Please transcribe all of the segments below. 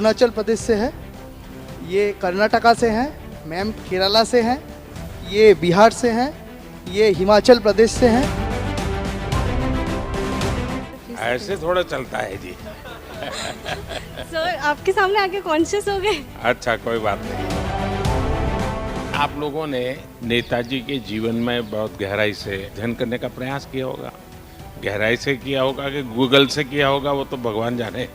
अरुणाचल प्रदेश से है, ये कर्नाटका से हैं, मैम केरला से हैं, ये बिहार से हैं, ये हिमाचल प्रदेश से हैं। ऐसे थोड़ा चलता है जी। सर आपके सामने आके कॉन्शियस हो गए। अच्छा, कोई बात नहीं। आप लोगों ने नेताजी के जीवन में बहुत गहराई से अध्ययन करने का प्रयास किया होगा। गहराई से किया होगा कि गूगल से किया होगा, वो तो भगवान जाने,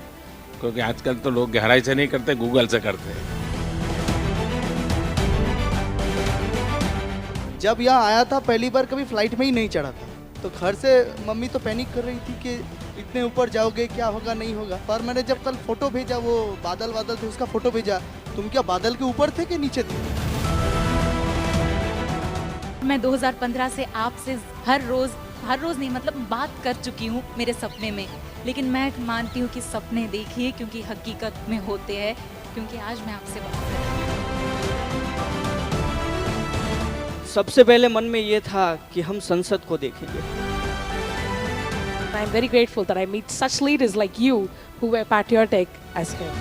क्योंकि आजकल तो लोग गहराई से नहीं करते, गूगल से करते हैं। जब यहाँ आया था पहली बार कभी फ्लाइट में ही नहीं चढ़ा था, तो घर से मम्मी तो पैनिक कर रही थी कि इतने ऊपर जाओगे, क्या होगा नहीं होगा। पर मैंने जब कल फोटो भेजा, वो बादल बादल थे, उसका फोटो भेजा, तुम क्या बादल के ऊपर थे कि नीचे थे? मैं 2015 से आपसे हर रोज नहीं मतलब बात कर चुकी हूँ मेरे सपने में, लेकिन मैं मानती हूँ कि सपने देखिए क्योंकि हकीकत में होते हैं, क्योंकि आज मैं आपसे बात कर रही हूँ। सबसे पहले मन में ये था कि हम संसद को देखेंगे। I'm very grateful that I meet such leaders like you who were patriotic as him.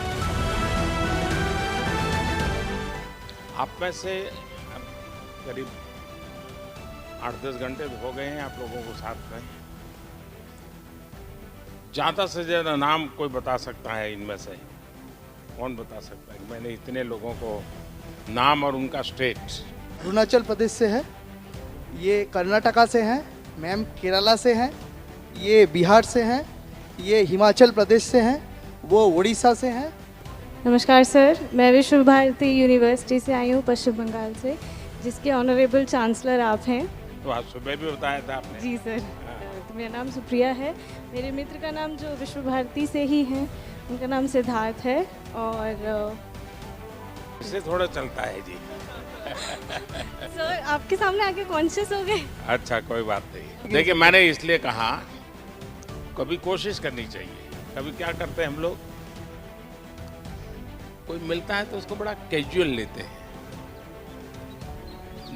आप में से करीब 8-10 घंटे हो गए हैं आप लोगों को साथ में। ज़्यादा से ज़्यादा नाम कोई बता सकता है इनमें से? कौन बता सकता है? मैंने इतने लोगों को नाम और उनका स्टेट। अरुणाचल प्रदेश से है, ये कर्नाटका से हैं, मैम केरला से हैं, ये बिहार से हैं, ये हिमाचल प्रदेश से हैं, वो उड़ीसा से हैं। नमस्कार सर, मैं विश्व भारती यूनिवर्सिटी से आई हूँ पश्चिम बंगाल से, जिसके ऑनरेबल चांसलर आप हैं। तो आज सुबह भी बताया था आपने। जी सर। तो मेरा नाम सुप्रिया है, मेरे मित्र का नाम जो विश्व भारती से ही हैं, उनका नाम सिद्धार्थ है। और इससे थोड़ा चलता है जी। सर आपके सामने आके कॉन्शियस हो गए। अच्छा, कोई बात नहीं। देखिए, मैंने इसलिए कहा कभी कोशिश करनी चाहिए। कभी क्या करते हैं हम लोग, कोई मिलता है तो उसको बड़ा कैजुअल लेते हैं,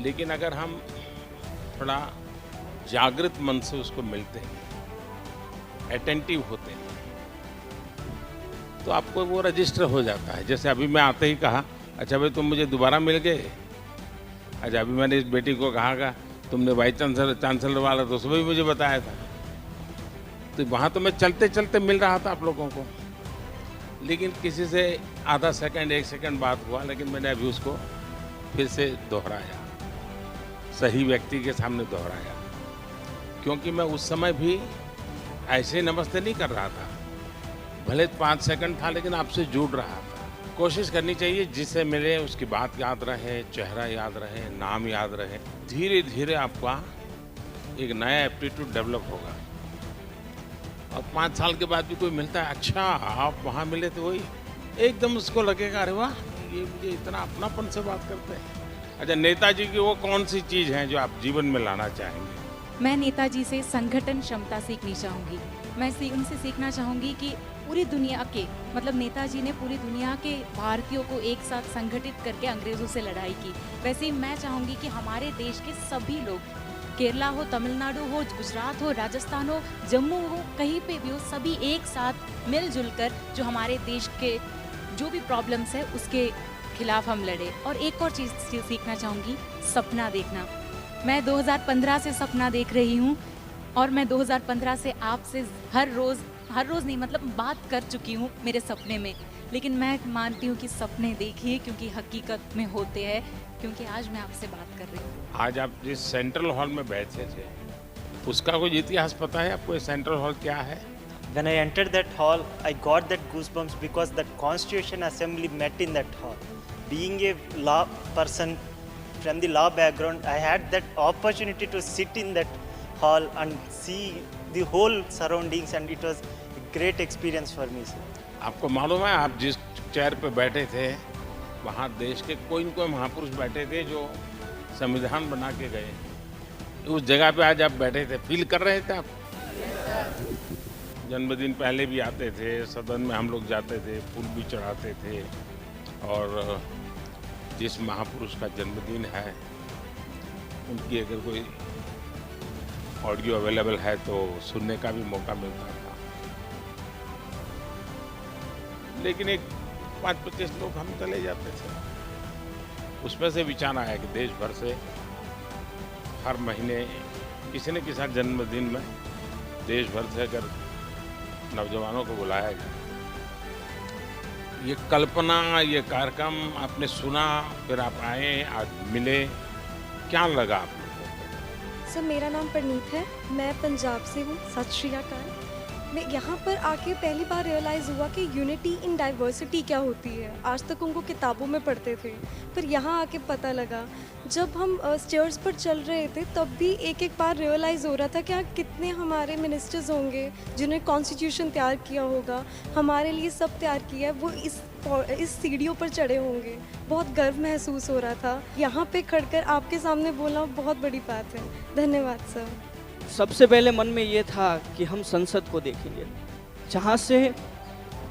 लेकिन अगर हम थोड़ा जागृत मन से उसको मिलते हैं, अटेंटिव होते हैं, तो आपको वो रजिस्टर हो जाता है। जैसे अभी मैं आते ही कहा, अच्छा भाई तुम मुझे दोबारा मिल गए। अच्छा, अभी मैंने इस बेटी को कहा तुमने वाइस चांसलर वाला तो सुबह भी मुझे बताया था। तो वहाँ तो मैं चलते चलते मिल रहा था आप लोगों को, लेकिन किसी से आधा सेकंड 1 सेकंड बात हुआ, लेकिन मैंने अभी उसको फिर से दोहराया, सही व्यक्ति के सामने दोहराया, क्योंकि मैं उस समय भी ऐसे नमस्ते नहीं कर रहा था। भले 5 सेकंड था, लेकिन आपसे जुड़ रहा था। कोशिश करनी चाहिए जिससे मिले उसकी बात याद रहे, चेहरा याद रहे, नाम याद रहे। धीरे धीरे आपका एक नया एप्टीट्यूड डेवलप होगा। और 5 साल के बाद भी कोई मिलता है, अच्छा आप वहाँ मिले थे, वही एकदम उसको लगेगा अरे वाह, ये मुझे इतना अपनापन से बात करते हैं। अच्छा, नेताजी की वो कौन सी चीज़ है जो आप जीवन में लाना चाहेंगे? मैं नेताजी से संगठन क्षमता सीखनी चाहूँगी। मैं उनसे सीखना चाहूँगी कि पूरी दुनिया के मतलब नेताजी ने पूरी दुनिया के भारतीयों को एक साथ संगठित करके अंग्रेज़ों से लड़ाई की। वैसे ही मैं चाहूँगी कि हमारे देश के सभी लोग, केरला हो, तमिलनाडु हो, गुजरात हो, राजस्थान हो, जम्मू हो, कहीं पे भी हो, सभी एक साथ मिलजुल कर जो हमारे देश के जो भी प्रॉब्लम्स है उसके खिलाफ हम लड़े। और एक और चीज़ सीखना चाहूँगी, सपना देखना। मैं 2015 से सपना देख रही हूँ, और मैं 2015 से आपसे हर रोज़ नहीं मतलब बात कर चुकी हूँ मेरे सपने में, लेकिन मैं मानती हूँ कि सपने देखिए क्योंकि हकीकत में होते हैं, क्योंकि आज मैं आपसे बात कर रही हूँ। आज आप जिस सेंट्रल हॉल में बैठे थे, उसका कोई इतिहास पता है आपको? सेंट्रल हॉल क्या है? When I entered that hall, I got that goosebumps because the Constitution Assembly met in that hall. Being a law person from the law background, I had that opportunity to sit in that hall and see the whole surroundings, and it was a great experience for me, sir. आपको मालूम है आप जिस chair पे बैठे थे, वहाँ देश के कोई न कोई महापुरुष बैठे थे जो संविधान बना के गए। उस जगह पे आज आप बैठे थे, फील कर रहे थे आप? जन्मदिन पहले भी आते थे, सदन में हम लोग जाते थे, फूल भी चढ़ाते थे, और जिस महापुरुष का जन्मदिन है उनकी अगर कोई ऑडियो अवेलेबल है तो सुनने का भी मौका मिलता था। लेकिन एक 25 लोग हम चले जाते थे। उसमें से विचार आया कि देश भर से हर महीने किसी न किसी जन्मदिन में देश भर से अगर नौजवानों को बुलाया जाए। ये कल्पना, ये कार्यक्रम आपने सुना, फिर आप आए, आज मिले, क्या लगा आप लोगों को? सर मेरा नाम परनीत है, मैं पंजाब से हूँ। सत श्री अकाल। मैं यहाँ पर आके पहली बार रियलाइज़ हुआ कि यूनिटी इन डाइवर्सिटी क्या होती है। आज तक उनको किताबों में पढ़ते थे, पर यहाँ आके पता लगा। जब हम स्टेयर्स पर चल रहे थे तब भी एक एक बार रियलाइज़ हो रहा था कि कितने हमारे मिनिस्टर्स होंगे जिन्होंने कॉन्स्टिट्यूशन तैयार किया होगा, हमारे लिए सब तैयार किया है, वो इस सीढ़ियों पर चढ़े होंगे। बहुत गर्व महसूस हो रहा था। यहाँ पे खड़कर आपके सामने बोलना बहुत बड़ी बात है। धन्यवाद सर। सबसे पहले मन में ये था कि हम संसद को देखेंगे, जहाँ से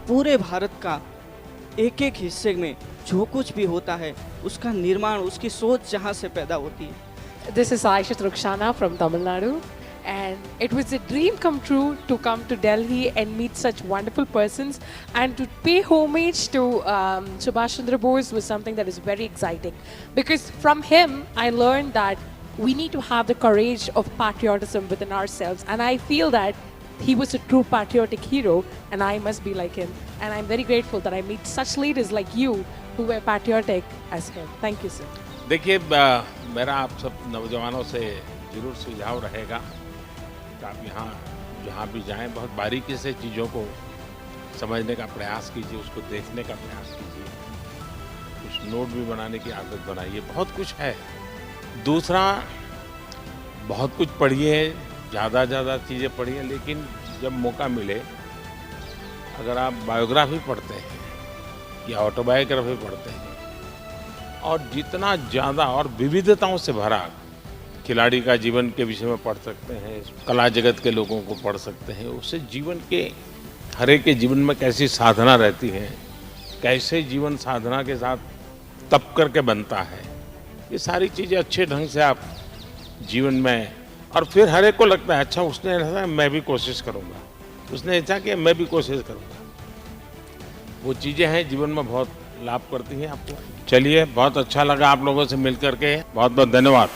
पूरे भारत का एक एक हिस्से में जो कुछ भी होता है उसका निर्माण, उसकी सोच जहाँ से पैदा होती है। This is Aisha Rukshana from Tamil Nadu, and it was a dream come true to come to Delhi and meet such wonderful persons, and to pay homage to Subhash Chandra Bose was something that is very exciting, because from him I learned that we need to have the courage of patriotism within ourselves, and I feel that he was a true patriotic hero, and I must be like him, and I'm very grateful that I meet such leaders like you who were patriotic as him. Thank you, sir. देखिए, मेरा आप सब नौजवानों से जरूर सुझाव रहेगा कि आप यहाँ जहाँ भी जाएं बहुत बारीकी से चीज़ों को समझने का प्रयास कीजिए, उसको देखने का प्रयास कीजिए, कुछ नोट भी बनाने की आदत बनाइए। बहुत कुछ है। दूसरा, बहुत कुछ पढ़िए, ज़्यादा चीज़ें पढ़िए, लेकिन जब मौका मिले अगर आप बायोग्राफी पढ़ते हैं या ऑटोबायोग्राफी पढ़ते हैं और जितना ज़्यादा और विविधताओं से भरा खिलाड़ी का जीवन के विषय में पढ़ सकते हैं, कला जगत के लोगों को पढ़ सकते हैं, उससे जीवन के हर एक के जीवन में कैसी साधना रहती है, कैसे जीवन साधना के साथ तप करके बनता है, ये सारी चीज़ें अच्छे ढंग से आप जीवन में, और फिर हर एक को लगता है अच्छा उसने ऐसा मैं भी कोशिश करूँगा, उसने ऐसा किया मैं भी कोशिश करूँगा। वो चीज़ें हैं जीवन में बहुत लाभ करती हैं आपको। चलिए, बहुत अच्छा लगा आप लोगों से मिल करके। बहुत बहुत धन्यवाद।